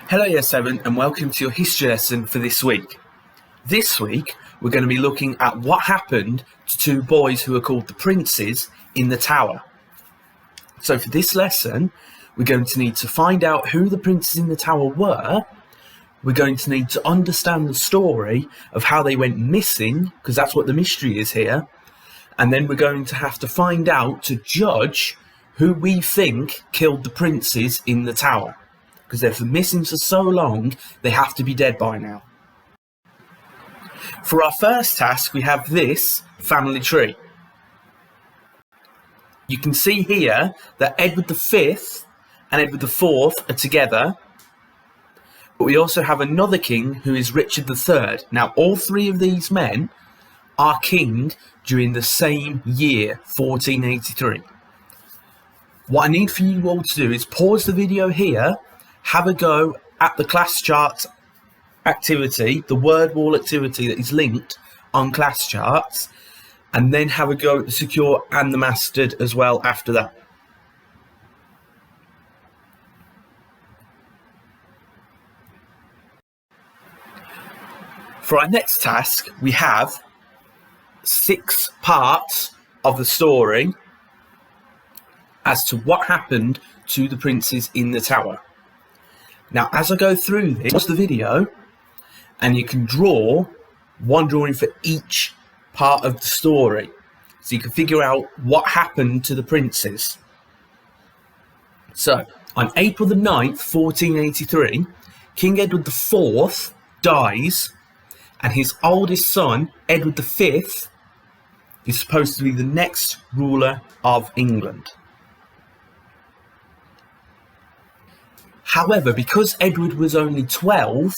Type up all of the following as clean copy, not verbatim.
Hello Year 7 and welcome to your history lesson for this week. This week we're going to be looking at what happened to two boys who are called the princes in the tower. So for this lesson we're going to need to find out who the princes in the tower were. We're going to need to understand the story of how they went missing, because that's what the mystery is here. And then we're going to have to find out to judge who we think killed the princes in the tower. Because they've been missing for so long, they have to be dead by now. For our first task, we have this family tree. You can see here that Edward V and Edward IV are together, but we also have another king who is Richard III. Now, all three of these men are king during the same year, 1483. What I need for you all to do is pause the video here, have a go at the class chart activity, the word wall activity that is linked on class charts, and then have a go at the secure and the mastered as well after that. For our next task, we have 6 parts of the story as to what happened to the princes in the tower. Now, as I go through this, pause the video, and you can draw one drawing for each part of the story, so you can figure out what happened to the princes. So, on April the 9th, 1483, King Edward IV dies, and his oldest son, Edward V, is supposed to be the next ruler of England. However, because Edward was only 12,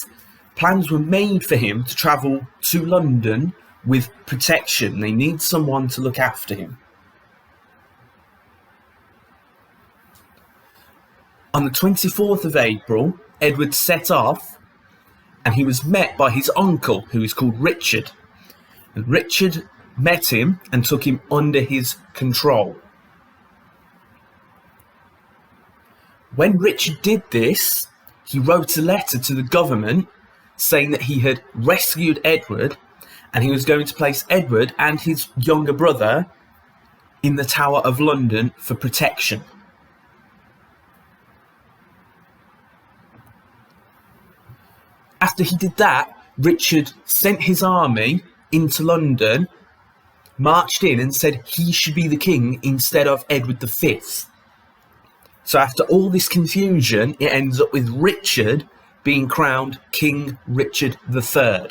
plans were made for him to travel to London with protection. They need someone to look after him. On the 24th of April, Edward set off, and he was met by his uncle, who is called Richard. And Richard met him and took him under his control. When Richard did this, he wrote a letter to the government saying that he had rescued Edward and he was going to place Edward and his younger brother in the Tower of London for protection. After he did that, Richard sent his army into London, marched in and said he should be the king instead of Edward V. So after all this confusion, it ends up with Richard being crowned King Richard III.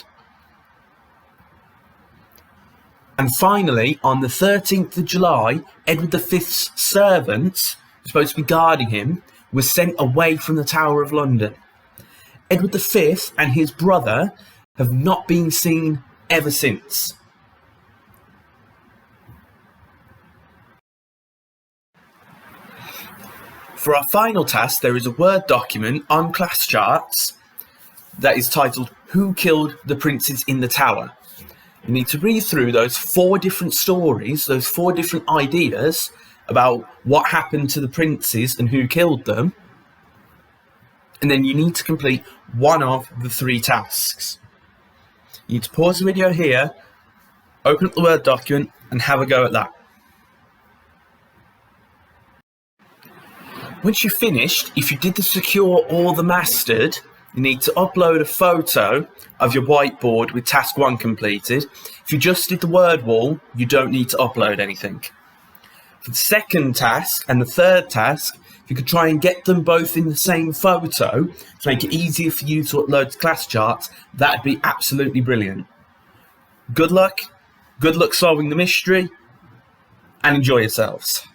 And finally, on the 13th of July, Edward V's servants, supposed to be guarding him, were sent away from the Tower of London. Edward V and his brother have not been seen ever since. For our final task, there is a Word document on class charts that is titled, Who Killed the Princes in the Tower? You need to read through those 4 different stories, those 4 different ideas about what happened to the princes and who killed them. And then you need to complete one of the 3 tasks. You need to pause the video here, open up the Word document, and have a go at that. Once you've finished, if you did the secure or the mastered, you need to upload a photo of your whiteboard with task 1 completed. If you just did the word wall, you don't need to upload anything. For the second task and the third task, if you could try and get them both in the same photo to make it easier for you to upload to class charts, that'd be absolutely brilliant. Good luck solving the mystery, and enjoy yourselves.